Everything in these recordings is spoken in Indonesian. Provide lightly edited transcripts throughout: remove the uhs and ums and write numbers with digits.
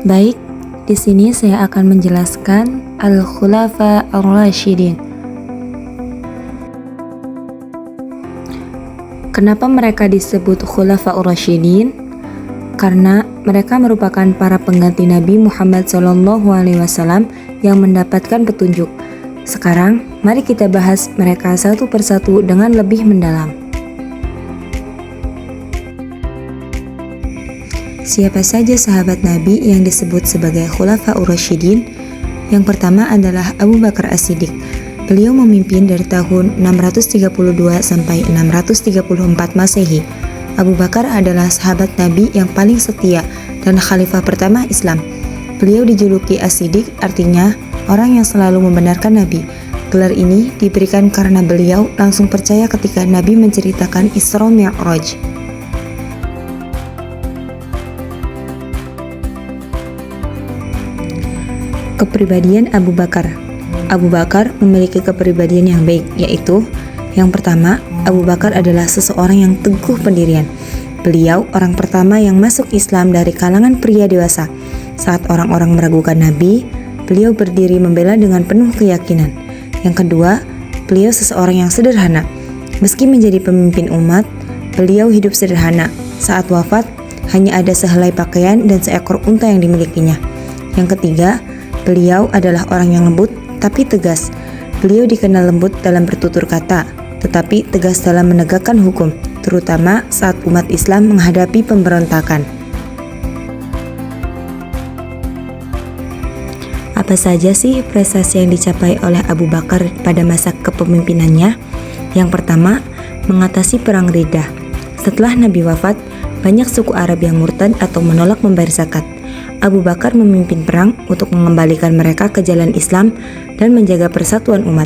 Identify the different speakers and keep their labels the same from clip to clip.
Speaker 1: Baik, di sini saya akan menjelaskan Al-Khulafa Ar-Rasyidin. Kenapa mereka disebut Khulafa Ar-Rasyidin? Karena mereka merupakan para pengganti Nabi Muhammad SAW yang mendapatkan petunjuk. Sekarang, mari kita bahas mereka satu persatu dengan lebih mendalam. Siapa saja sahabat Nabi yang disebut sebagai Khulafa Ar-Rasyidin? Yang pertama adalah Abu Bakar As-Siddiq. Beliau memimpin dari tahun 632 sampai 634 Masehi. Abu Bakar adalah sahabat Nabi yang paling setia dan khalifah pertama Islam. Beliau dijuluki As-Siddiq, artinya orang yang selalu membenarkan Nabi. Gelar ini diberikan karena beliau langsung percaya ketika Nabi menceritakan Isra Mi'raj. Kepribadian Abu Bakar. Abu Bakar memiliki kepribadian yang baik, yaitu yang pertama, Abu Bakar adalah seseorang yang teguh pendirian. Beliau orang pertama yang masuk Islam dari kalangan pria dewasa. Saat orang-orang meragukan Nabi, beliau berdiri membela dengan penuh keyakinan. Yang kedua, beliau seseorang yang sederhana. Meski menjadi pemimpin umat, beliau hidup sederhana. Saat wafat, hanya ada sehelai pakaian dan seekor unta yang dimilikinya. Yang ketiga, beliau adalah orang yang lembut tapi tegas. Beliau dikenal lembut dalam bertutur kata, tetapi tegas dalam menegakkan hukum, terutama saat umat Islam menghadapi pemberontakan. Apa saja sih prestasi yang dicapai oleh Abu Bakar pada masa kepemimpinannya? Yang pertama, mengatasi perang Riddah. Setelah Nabi wafat, banyak suku Arab yang murtad atau menolak membayar zakat. Abu Bakar memimpin perang untuk mengembalikan mereka ke jalan Islam dan menjaga persatuan umat.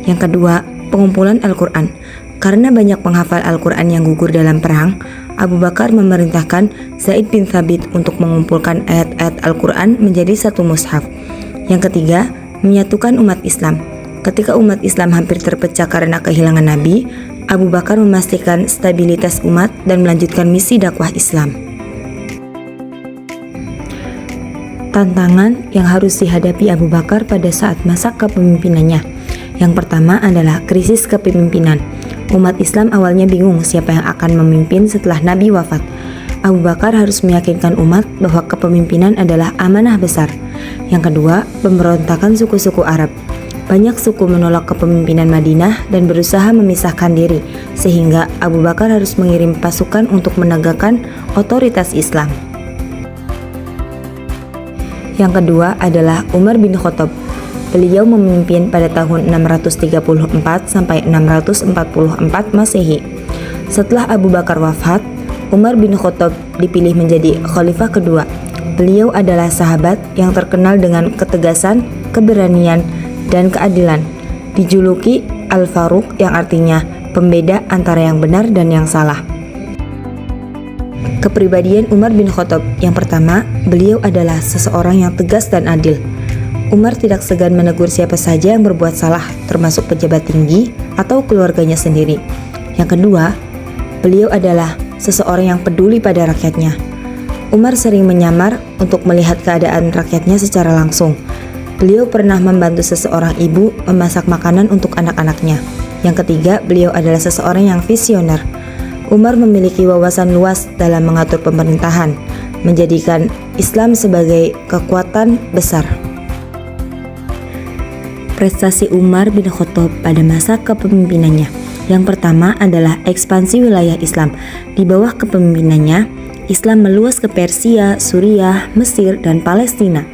Speaker 1: Yang kedua, pengumpulan Al-Quran. Karena banyak penghafal Al-Quran yang gugur dalam perang, Abu Bakar memerintahkan Zaid bin Thabit untuk mengumpulkan ayat-ayat Al-Quran menjadi satu mushaf. Yang ketiga, menyatukan umat Islam. Ketika umat Islam hampir terpecah karena kehilangan Nabi, Abu Bakar memastikan stabilitas umat dan melanjutkan misi dakwah Islam. Tantangan yang harus dihadapi Abu Bakar pada saat masa kepemimpinannya. Yang pertama adalah krisis kepemimpinan. Umat Islam awalnya bingung siapa yang akan memimpin setelah Nabi wafat. Abu Bakar harus meyakinkan umat bahwa kepemimpinan adalah amanah besar. Yang kedua, pemberontakan suku-suku Arab. Banyak suku menolak kepemimpinan Madinah dan berusaha memisahkan diri, sehingga Abu Bakar harus mengirim pasukan untuk menegakkan otoritas Islam. Yang kedua adalah Umar bin Khattab. Beliau memimpin pada tahun 634 sampai 644 Masehi. Setelah Abu Bakar wafat, Umar bin Khattab dipilih menjadi khalifah kedua. Beliau adalah sahabat yang terkenal dengan ketegasan, keberanian, dan keadilan. Dijuluki Al-Faruq yang artinya pembeda antara yang benar dan yang salah. Kepribadian Umar bin Khattab. Yang pertama, beliau adalah seseorang yang tegas dan adil. Umar tidak segan menegur siapa saja yang berbuat salah, termasuk pejabat tinggi atau keluarganya sendiri. Yang kedua, beliau adalah seseorang yang peduli pada rakyatnya. Umar sering menyamar untuk melihat keadaan rakyatnya secara langsung. Beliau pernah membantu seseorang ibu memasak makanan untuk anak-anaknya. Yang ketiga, beliau adalah seseorang yang visioner. Umar memiliki wawasan luas dalam mengatur pemerintahan, menjadikan Islam sebagai kekuatan besar. Prestasi Umar bin Khattab pada masa kepemimpinannya. Yang pertama adalah ekspansi wilayah Islam. Di bawah kepemimpinannya, Islam meluas ke Persia, Suriah, Mesir, dan Palestina.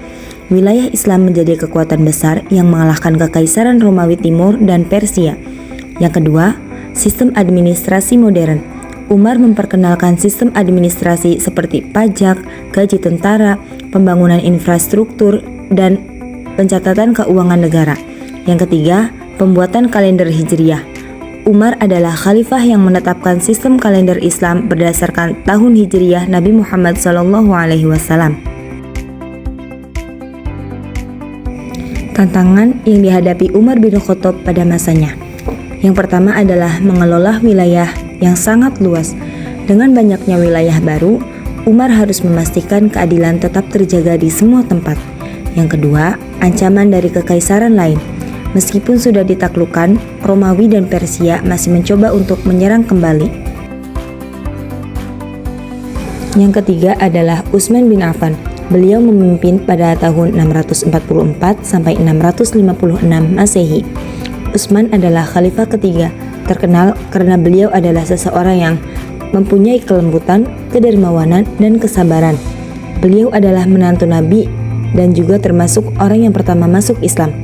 Speaker 1: Wilayah Islam menjadi kekuatan besar yang mengalahkan Kekaisaran Romawi Timur dan Persia. Yang kedua, sistem administrasi modern. Umar memperkenalkan sistem administrasi seperti pajak, gaji tentara, pembangunan infrastruktur, dan pencatatan keuangan negara. Yang ketiga, pembuatan kalender Hijriyah. Umar adalah khalifah yang menetapkan sistem kalender Islam berdasarkan tahun Hijriyah Nabi Muhammad SAW. Tantangan yang dihadapi Umar bin Khattab pada masanya. Yang pertama adalah mengelola wilayah yang sangat luas. Dengan banyaknya wilayah baru, Umar harus memastikan keadilan tetap terjaga di semua tempat. Yang kedua, ancaman dari kekaisaran lain. Meskipun sudah ditaklukkan, Romawi dan Persia masih mencoba untuk menyerang kembali. Yang ketiga adalah Utsman bin Affan. Beliau memimpin pada tahun 644 sampai 656 Masehi. Utsman adalah khalifah ketiga, terkenal karena beliau adalah seseorang yang mempunyai kelembutan, kedermawanan, dan kesabaran. Beliau adalah menantu Nabi dan juga termasuk orang yang pertama masuk Islam.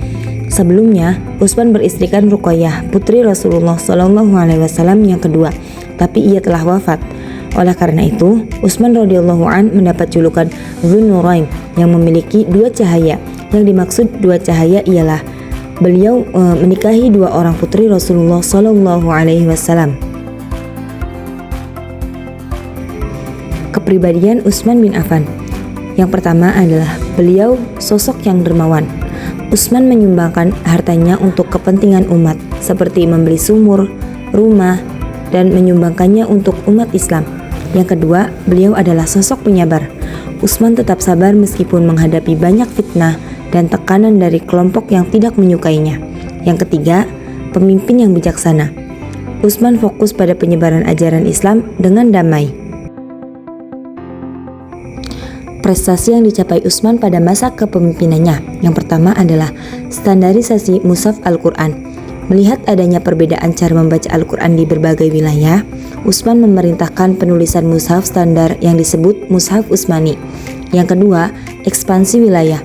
Speaker 1: Sebelumnya, Utsman beristrikan Ruqayyah, putri Rasulullah SAW yang kedua, tapi ia telah wafat. Oleh karena itu, Utsman radhiyallahu an mendapat julukan Dzun Nurain yang memiliki dua cahaya. Yang dimaksud dua cahaya ialah beliau menikahi dua orang putri Rasulullah SAW. Kepribadian Utsman bin Affan. Yang pertama adalah beliau sosok yang dermawan. Utsman menyumbangkan hartanya untuk kepentingan umat, seperti membeli sumur, rumah, dan menyumbangkannya untuk umat Islam. Yang kedua, beliau adalah sosok penyabar. Utsman tetap sabar meskipun menghadapi banyak fitnah dan tekanan dari kelompok yang tidak menyukainya. Yang ketiga, pemimpin yang bijaksana. Utsman fokus pada penyebaran ajaran Islam dengan damai. Prestasi yang dicapai Utsman pada masa kepemimpinannya. Yang pertama adalah standarisasi mushaf Al-Quran. Melihat adanya perbedaan cara membaca Al-Quran di berbagai wilayah, Utsman memerintahkan penulisan mushaf standar yang disebut Mushaf Utsmani. Yang kedua, ekspansi wilayah.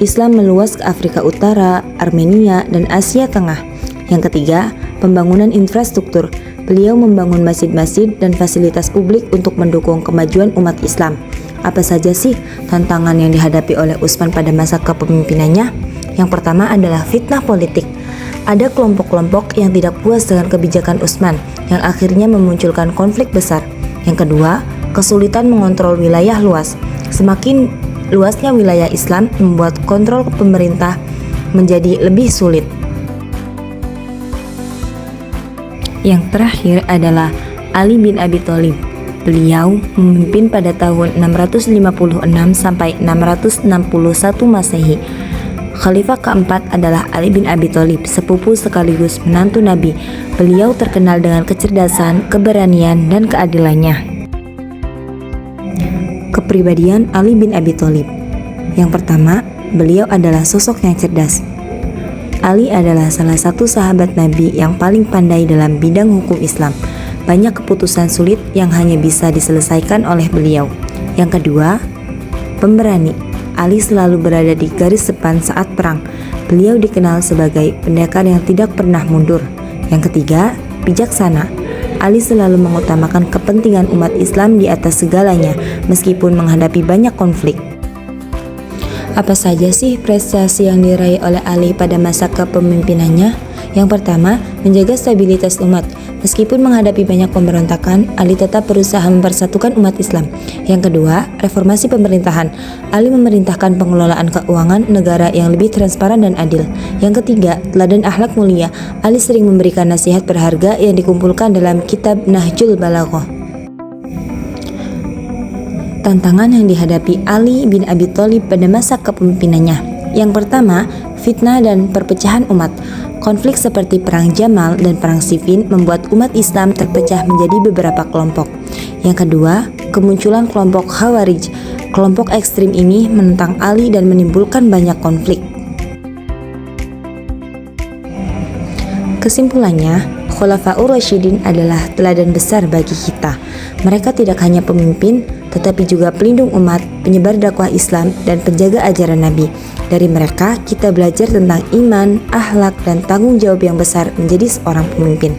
Speaker 1: Islam meluas ke Afrika Utara, Armenia, dan Asia Tengah. Yang ketiga, pembangunan infrastruktur. Beliau membangun masjid-masjid dan fasilitas publik untuk mendukung kemajuan umat Islam. Apa saja sih tantangan yang dihadapi oleh Utsman pada masa kepemimpinannya? Yang pertama adalah fitnah politik. Ada kelompok-kelompok yang tidak puas dengan kebijakan Utsman yang akhirnya memunculkan konflik besar. Yang kedua, kesulitan mengontrol wilayah luas. Semakin luasnya wilayah Islam membuat kontrol pemerintah menjadi lebih sulit. Yang terakhir adalah Ali bin Abi Thalib. Beliau memimpin pada tahun 656 sampai 661 Masehi. Khalifah keempat adalah Ali bin Abi Thalib, sepupu sekaligus menantu Nabi. Beliau terkenal dengan kecerdasan, keberanian, dan keadilannya. Kepribadian Ali bin Abi Thalib. Yang pertama, beliau adalah sosok yang cerdas. Ali adalah salah satu sahabat Nabi yang paling pandai dalam bidang hukum Islam. Banyak keputusan sulit yang hanya bisa diselesaikan oleh beliau. Yang kedua, pemberani. Ali selalu berada di garis depan saat perang. Beliau dikenal sebagai pendekar yang tidak pernah mundur. Yang ketiga, bijaksana. Ali selalu mengutamakan kepentingan umat Islam di atas segalanya, meskipun menghadapi banyak konflik. Apa saja sih prestasi yang diraih oleh Ali pada masa kepemimpinannya? Yang pertama, menjaga stabilitas umat. Meskipun menghadapi banyak pemberontakan, Ali tetap berusaha mempersatukan umat Islam. Yang kedua, reformasi pemerintahan. Ali memerintahkan pengelolaan keuangan negara yang lebih transparan dan adil. Yang ketiga, teladan akhlak mulia. Ali sering memberikan nasihat berharga yang dikumpulkan dalam kitab Nahjul Balaghah. Tantangan yang dihadapi Ali bin Abi Thalib pada masa kepemimpinannya. Yang pertama, fitnah dan perpecahan umat. Konflik seperti Perang Jamal dan Perang Siffin membuat umat Islam terpecah menjadi beberapa kelompok. Yang kedua, kemunculan kelompok Khawarij. Kelompok ekstrim ini menentang Ali dan menimbulkan banyak konflik. Kesimpulannya, Khulafaur Rasyidin adalah teladan besar bagi kita. Mereka tidak hanya pemimpin, tetapi juga pelindung umat, penyebar dakwah Islam, dan penjaga ajaran Nabi. Dari mereka, kita belajar tentang iman, akhlak, dan tanggung jawab yang besar menjadi seorang pemimpin.